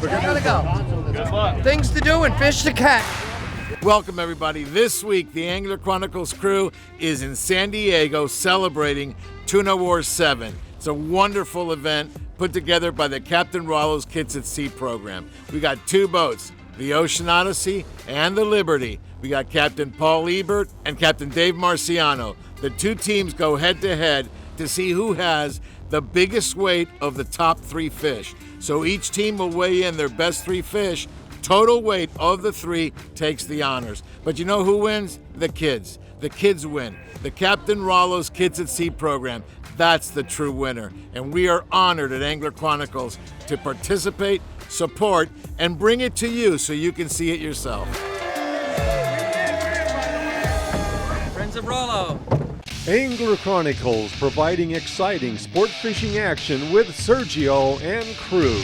Gotta go. Good luck. Things to do and fish to catch. Welcome, everybody. This week, the Angler Chronicles crew is in San Diego celebrating Tuna Wars VII. It's a wonderful event put together by the Captain Rollo's Kids at Sea program. We got two boats, the Ocean Odyssey and the Liberty. We got Captain Paul Ebert and Captain Dave Marciano. The two teams go head-to-head to see who has the biggest weight of the top three fish. So each team will weigh in their best three fish. Total weight of the three takes the honors. But you know who wins? The kids. The kids win. The Captain Rollo's Kids at Sea program. That's the true winner. And we are honored at Angler Chronicles to participate, support, and bring it to you so you can see it yourself. Friends of Rollo. Angler Chronicles, providing exciting sport fishing action with Sergio and crew.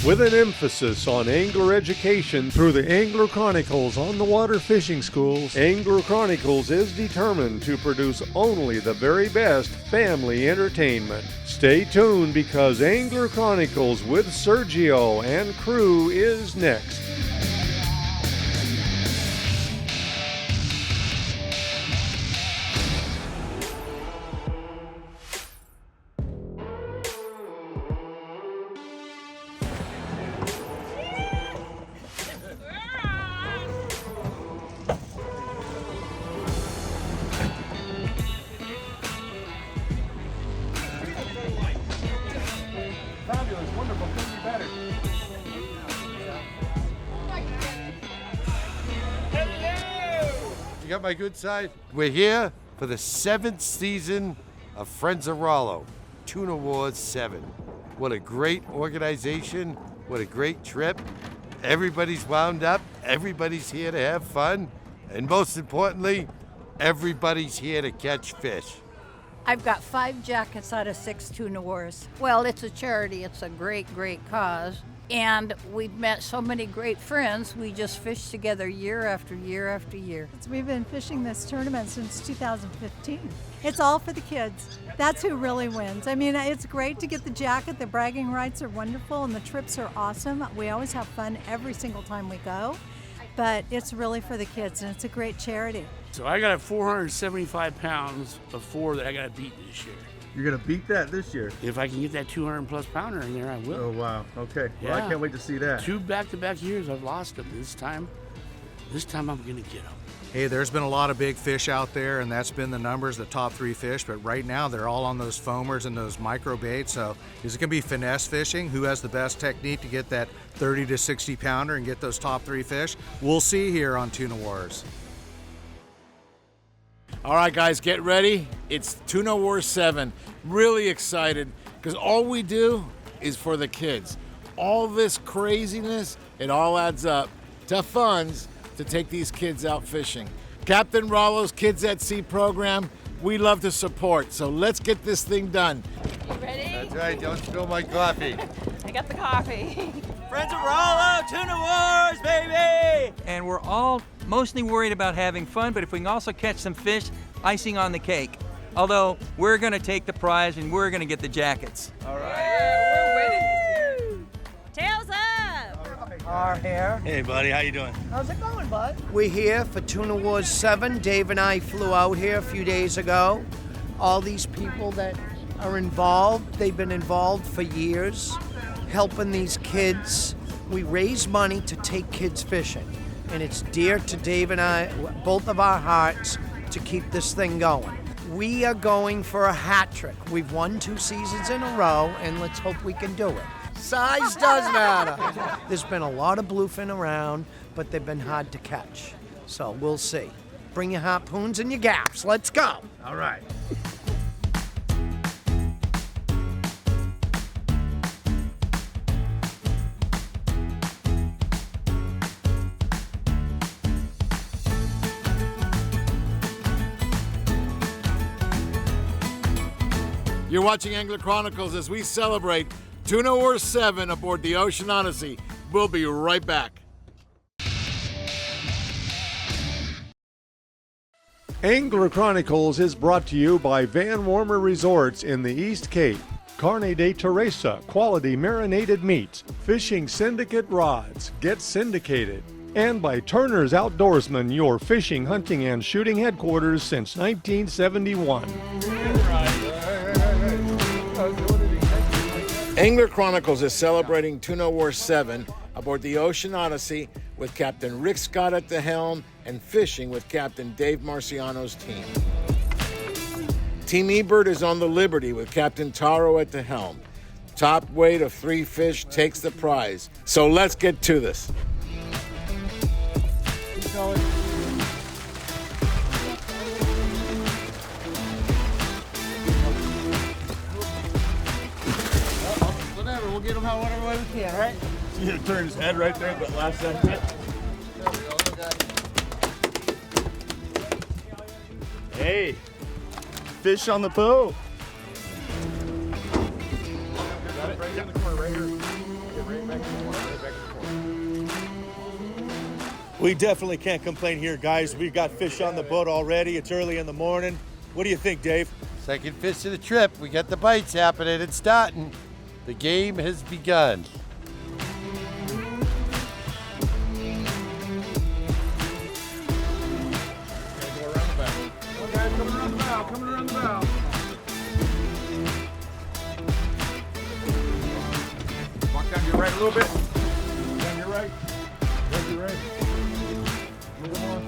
With an emphasis on angler education through the Angler Chronicles on the water fishing schools, Angler Chronicles is determined to produce only the very best family entertainment. Stay tuned because Angler Chronicles with Sergio and crew is next. Fabulous, wonderful, couldn't be better. You got my good side? We're here for the 7th season of Friends of Rollo, Tuna Wars VII. What a great organization, what a great trip. Everybody's wound up, everybody's here to have fun, and most importantly, everybody's here to catch fish. I've got 5 jackets out of 6 Tuna Wars. Well, it's a charity. It's a great, great cause. And we've met so many great friends. We just fish together year after year after year. We've been fishing this tournament since 2015. It's all for the kids. That's who really wins. I mean, it's great to get the jacket. The bragging rights are wonderful and the trips are awesome. We always have fun every single time we go. But it's really for the kids, and it's a great charity. So I got 475 pounds of 4 that I got to beat this year. You're going to beat that this year? If I can get that 200-plus pounder in there, I will. Oh, wow. Okay. Well, I Yeah. can't wait to see that. 2 back-to-back years, I've lost them. This time I'm going to get them. Hey, there's been a lot of big fish out there, and that's been the numbers, the top 3 fish, but right now they're all on those foamers and those micro baits. So is it going to be finesse fishing? Who has the best technique to get that 30 to 60 pounder and get those top 3 fish? We'll see here on Tuna Wars. All right, guys, get ready. It's Tuna Wars VII. Really excited because all we do is for the kids. All this craziness, it all adds up to funds to take these kids out fishing. Captain Rollo's Kids at Sea program, we love to support, so let's get this thing done. You ready? That's right, don't spill my coffee. I got the coffee. Friends of Rollo, Tuna Wars, baby! And we're all mostly worried about having fun, but if we can also catch some fish, icing on the cake. Although, we're gonna take the prize and we're gonna get the jackets. All right. We're winning this year. Tails up! Our hair. Hey, buddy, how you doing? How's it going, bud? We're here for Tuna Wars VII. Dave and I flew out here a few days ago. All these people that are involved, they've been involved for years, helping these kids. We raise money to take kids fishing, and it's dear to Dave and I, both of our hearts, to keep this thing going. We are going for a hat trick. We've won 2 seasons in a row, and let's hope we can do it. Size does matter. There's been a lot of bluefin around, but they've been hard to catch. So we'll see. Bring your harpoons and your gaffs. Let's go. All right. You're watching Angler Chronicles as we celebrate Tuna Wars VII aboard the Ocean Odyssey. We'll be right back. Angler Chronicles is brought to you by Van Warmer Resorts in the East Cape, Carne de Teresa, quality marinated meats, Fishing Syndicate rods, get syndicated, and by Turner's Outdoorsman, your fishing, hunting, and shooting headquarters since 1971. Angler Chronicles is celebrating Tuna Wars VII aboard the Ocean Odyssey with Captain Rick Scott at the helm and fishing with Captain Dave Marciano's team. Team Ebert is on the Liberty with Captain Taro at the helm. Top weight of 3 fish takes the prize. So let's get to this. Whatever, we'll get him whatever way we can, right? See him turn his head right there at that last second. Hey, fish on the boat. We definitely can't complain here, guys. We've got fish on the boat already. It's early in the morning. What do you think, Dave? Second fish of the trip. We got the bites happening. It's starting. The game has begun. Coming around the bow. Walk down your right a little bit. Down your right. Down your right. Move on.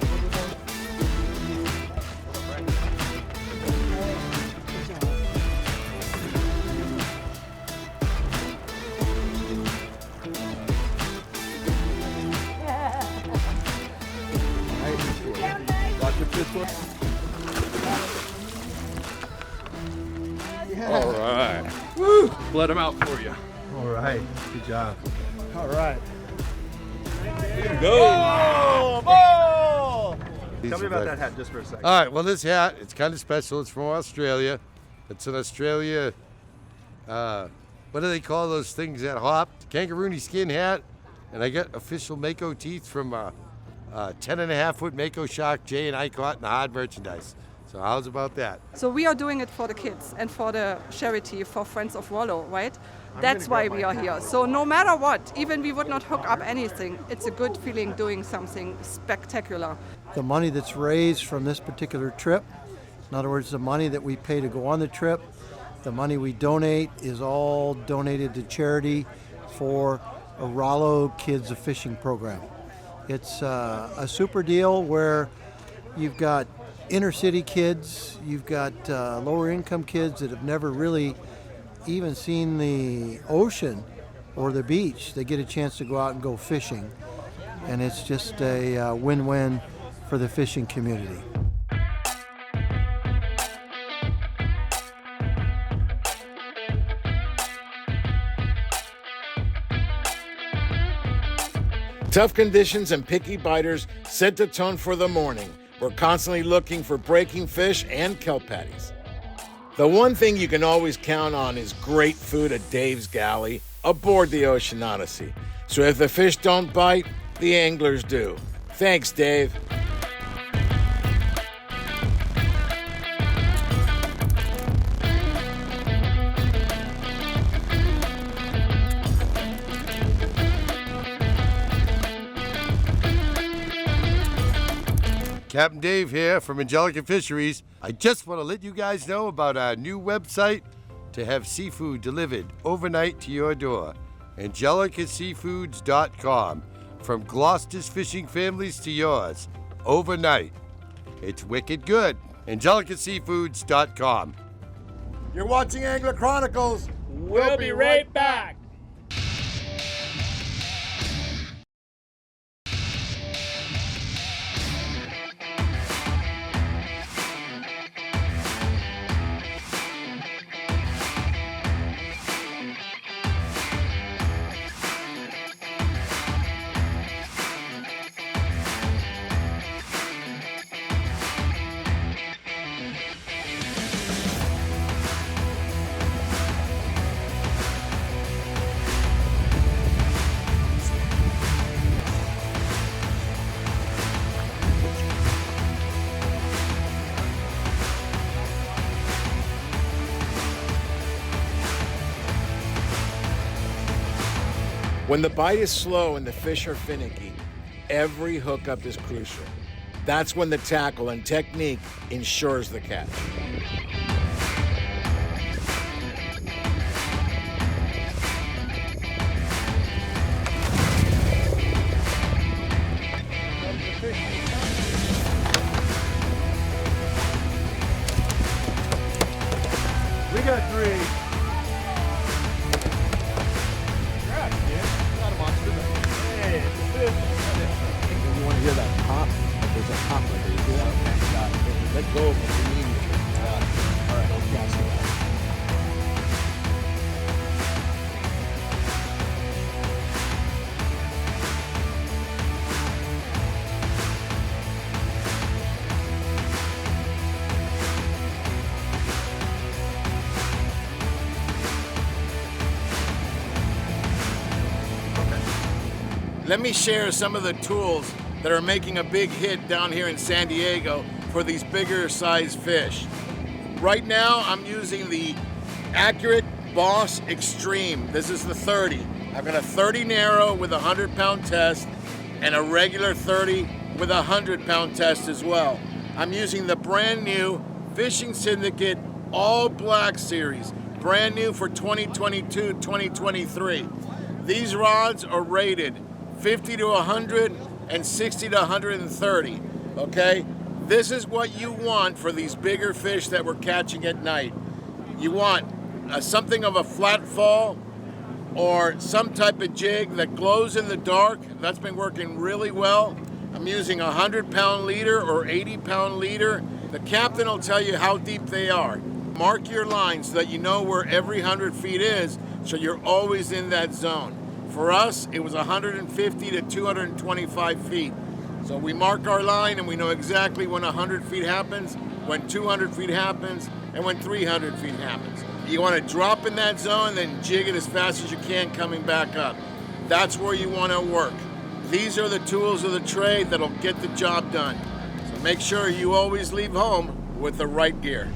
Watch your fist one. All right. Woo! Let him out for you. All right. Good job. All right. Go! Ball! Tell me about that hat just for a second. All right, well, this hat, it's kind of special. It's from Australia. It's an Australia, what do they call those things that hop? Kangaroo skin hat. And I got official Mako teeth from 10.5-foot Mako shark Jay and I caught in the hard merchandise. So how's about that? So we are doing it for the kids and for the charity for Friends of Rollo, right? That's why we are here. So no matter what, even we would not hook up anything, it's a good feeling doing something spectacular. The money that's raised from this particular trip, in other words, the money that we pay to go on the trip, the money we donate is all donated to charity for a Rollo Kids a Fishing program. It's a super deal where you've got inner city kids, you've got lower income kids that have never really even seen the ocean or the beach. They get a chance to go out and go fishing, and it's just a win-win for the fishing community. Tough conditions and picky biters set the tone for the morning. We're constantly looking for breaking fish and kelp patties. The one thing you can always count on is great food at Dave's Galley aboard the Ocean Odyssey. So if the fish don't bite, the anglers do. Thanks, Dave. Captain Dave here from Angelica Fisheries. I just want to let you guys know about our new website to have seafood delivered overnight to your door. AngelicaSeafoods.com. From Gloucester's fishing families to yours, overnight. It's wicked good. AngelicaSeafoods.com. You're watching Angler Chronicles. We'll be right back. When the bite is slow and the fish are finicky, every hookup is crucial. That's when the tackle and technique ensures the catch. We got 3. You want to hear that pop? There's a pop right there. You hear that? Let go of it immediately. All right, don't cast it out. Let me share some of the tools that are making a big hit down here in San Diego for these bigger size fish. Right now, I'm using the Accurate Boss Extreme. This is the 30. I've got a 30 narrow with a 100-pound test and a regular 30 with a 100-pound test as well. I'm using the brand new Fishing Syndicate All Black Series, brand new for 2022-2023. These rods are rated 50 to 100 and 60 to 130, okay? This is what you want for these bigger fish that we're catching at night. You want something of a flat fall or some type of jig that glows in the dark. That's been working really well. I'm using a 100-pound leader or 80-pound leader. The captain will tell you how deep they are. Mark your line so that you know where every 100 feet is, so you're always in that zone. For us, it was 150 to 225 feet. So we mark our line and we know exactly when 100 feet happens, when 200 feet happens, and when 300 feet happens. You want to drop in that zone, then jig it as fast as you can coming back up. That's where you want to work. These are the tools of the trade that'll get the job done. So make sure you always leave home with the right gear.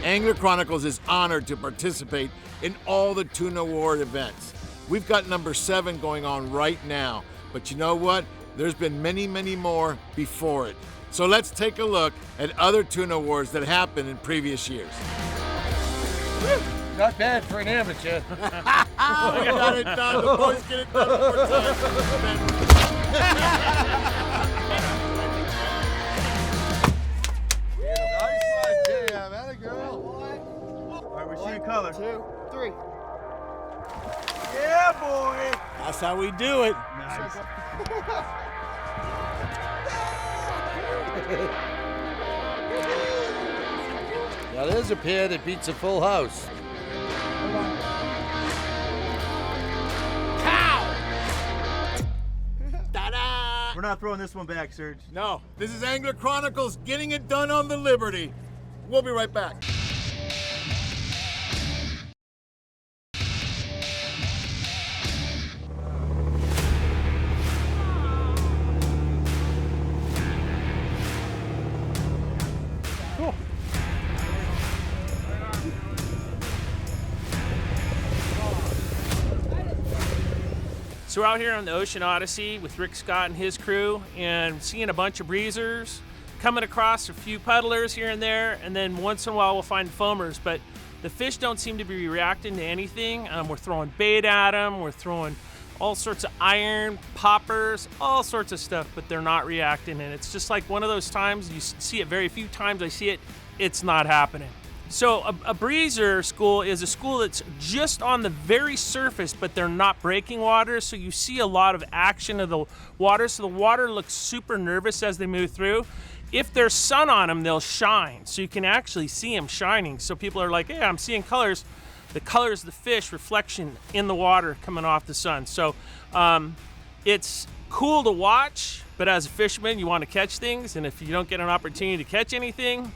Angler Chronicles is honored to participate in all the Tuna Wars events. We've got number 7 going on right now, but you know what? There's been many, many more before it. So let's take a look at other Tuna Wars that happened in previous years. Not bad for an amateur. We got it done. The boys get it done one time. Color. 2, 3. Yeah, boy. That's how we do it. Nice. Now there's a pair that beats a full house. Ta-da! We're not throwing this one back, Serge. No, this is Angler Chronicles getting it done on the Liberty. We'll be right back. So we're out here on the Ocean Odyssey with Rick Scott and his crew and seeing a bunch of breezers, coming across a few puddlers here and there, and then once in a while we'll find foamers, but the fish don't seem to be reacting to anything. We're throwing bait at them, we're throwing all sorts of iron, poppers, all sorts of stuff, but they're not reacting, and it's just like one of those times, you see it very few times I see it, it's not happening. So a breezer school is a school that's just on the very surface, but they're not breaking water. So you see a lot of action of the water. So the water looks super nervous as they move through. If there's sun on them, they'll shine. So you can actually see them shining. So people are like, hey, I'm seeing colors. The colors of the fish, reflection in the water coming off the sun. So it's cool to watch, but as a fisherman, you want to catch things. And if you don't get an opportunity to catch anything,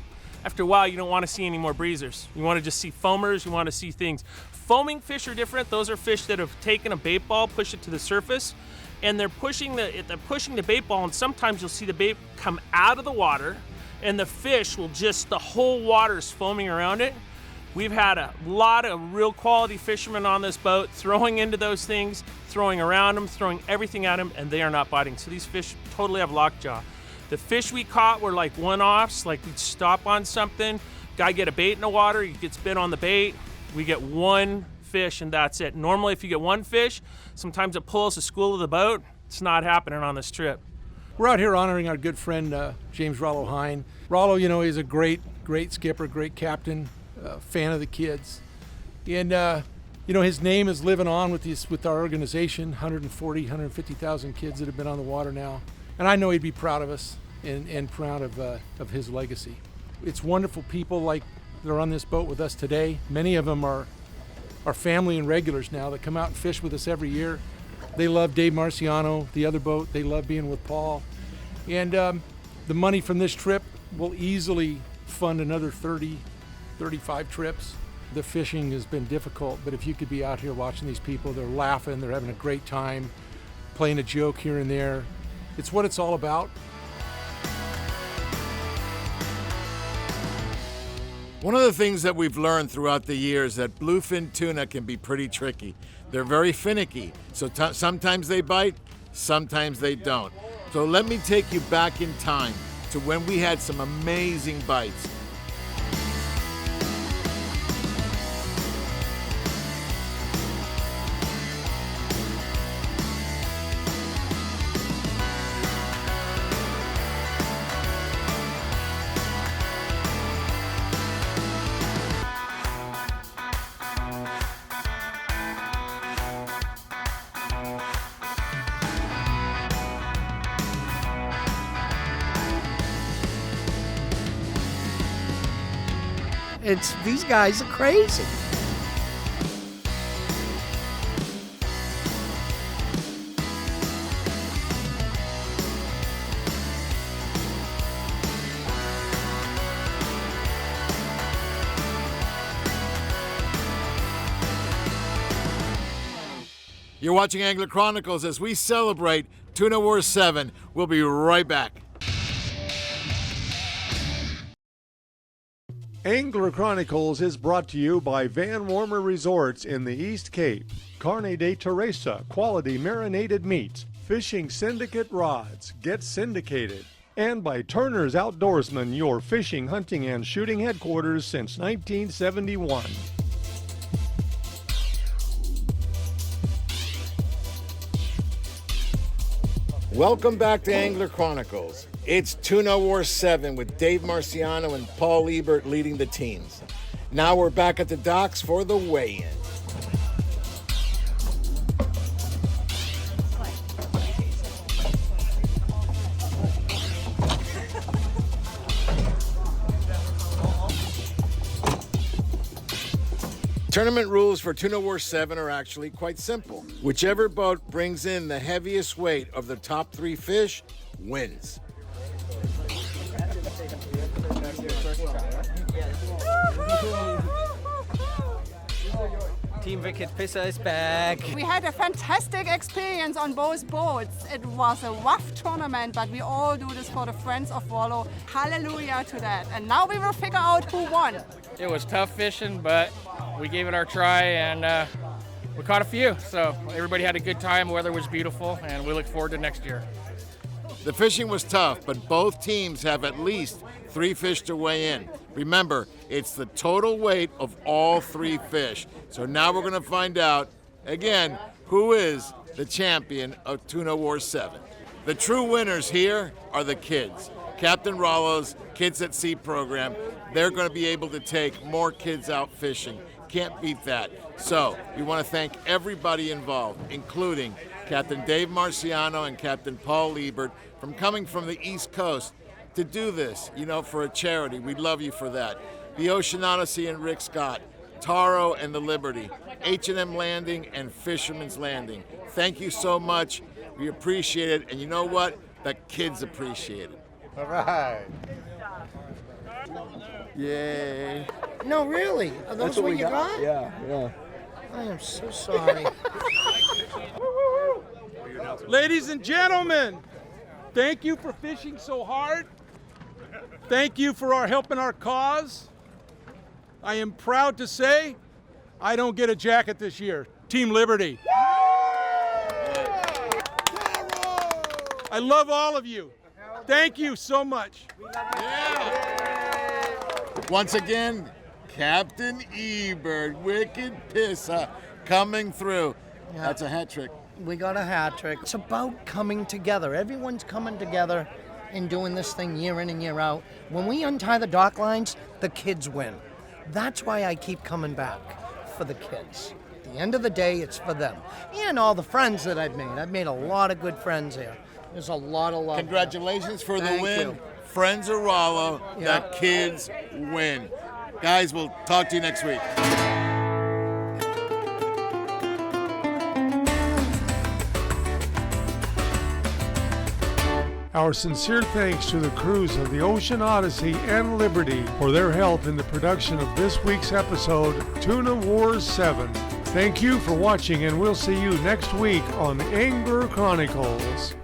after a while you don't want to see any more breezers. You want to just see foamers, you want to see things. Foaming fish are different. Those are fish that have taken a bait ball, pushed it to the surface, and they're pushing the bait ball, and sometimes you'll see the bait come out of the water, and the fish will just, the whole water's foaming around it. We've had a lot of real quality fishermen on this boat throwing into those things, throwing around them, throwing everything at them, and they are not biting. So these fish totally have lockjaw. The fish we caught were like one-offs, like we'd stop on something, guy get a bait in the water, he gets bit on the bait, we get one fish and that's it. Normally if you get one fish, sometimes it pulls the school of the boat. It's not happening on this trip. We're out here honoring our good friend James Rollo Hine. Rollo, you know, is a great skipper, great captain, fan of the kids. And you know, his name is living on with our organization, 150,000 kids that have been on the water now. And I know he'd be proud of us and proud of his legacy. It's wonderful people like that are on this boat with us today. Many of them are family and regulars now that come out and fish with us every year. They love Dave Marciano, the other boat. They love being with Paul. And the money from this trip will easily fund another 30, 35 trips. The fishing has been difficult, but if you could be out here watching these people, they're laughing, they're having a great time, playing a joke here and there. It's what it's all about. One of the things that we've learned throughout the years that bluefin tuna can be pretty tricky. They're very finicky, so sometimes they bite, sometimes they don't. So let me take you back in time to when we had some amazing bites. These guys are crazy. You're watching Angler Chronicles as we celebrate Tuna Wars VII. We'll be right back. Angler Chronicles is brought to you by Van Warmer Resorts in the East Cape, Carne de Teresa, quality marinated meats, Fishing Syndicate rods, get syndicated, and by Turner's Outdoorsman, your fishing, hunting, and shooting headquarters since 1971. Welcome back to Angler Chronicles. It's Tuna Wars VII with Dave Marciano and Paul Ebert leading the teams. Now we're back at the docks for the weigh-in. Tournament rules for Tuna Wars VII are actually quite simple. Whichever boat brings in the heaviest weight of the top 3 fish wins. Team Wicked Pisser is back. We had a fantastic experience on both boats. It was a rough tournament, but we all do this for the Friends of Rollo. Hallelujah to that. And now we will figure out who won. It was tough fishing, but we gave it our try and we caught a few. So everybody had a good time, weather was beautiful, and we look forward to next year. The fishing was tough, but both teams have at least 3 fish to weigh in. Remember, it's the total weight of all 3 fish. So now we're going to find out, again, who is the champion of Tuna Wars VII. The true winners here are the kids. Captain Rollo's Kids at Sea program. They're going to be able to take more kids out fishing. Can't beat that. So we want to thank everybody involved, including Captain Dave Marciano and Captain Paul Ebert, from coming from the East Coast to do this, you know, for a charity. We love you for that. The Ocean Odyssey and Rick Scott, Taro and the Liberty, H&M Landing and Fisherman's Landing. Thank you so much. We appreciate it. And you know what? The kids appreciate it. All right. Yay. No, really? Are those what you got? Yeah. I am so sorry. Ladies and gentlemen, thank you for fishing so hard. Thank you for helping our cause. I am proud to say I don't get a jacket this year. Team Liberty. I love all of you. Thank you so much. Once again, Captain Ebert, Wicked Pissa, coming through. Yeah. That's a hat trick. We got a hat trick. It's about coming together. Everyone's coming together and doing this thing year in and year out. When we untie the dock lines, the kids win. That's why I keep coming back, for the kids. At the end of the day, it's for them. And all the friends that I've made. I've made a lot of good friends here. There's a lot of love. Congratulations for the Thank win. you. Friends of Rollo, Yeah. the kids win. Guys, we'll talk to you next week. Our sincere thanks to the crews of the Ocean Odyssey and Liberty for their help in the production of this week's episode, Tuna Wars 7. Thank you for watching, and we'll see you next week on Angler Chronicles.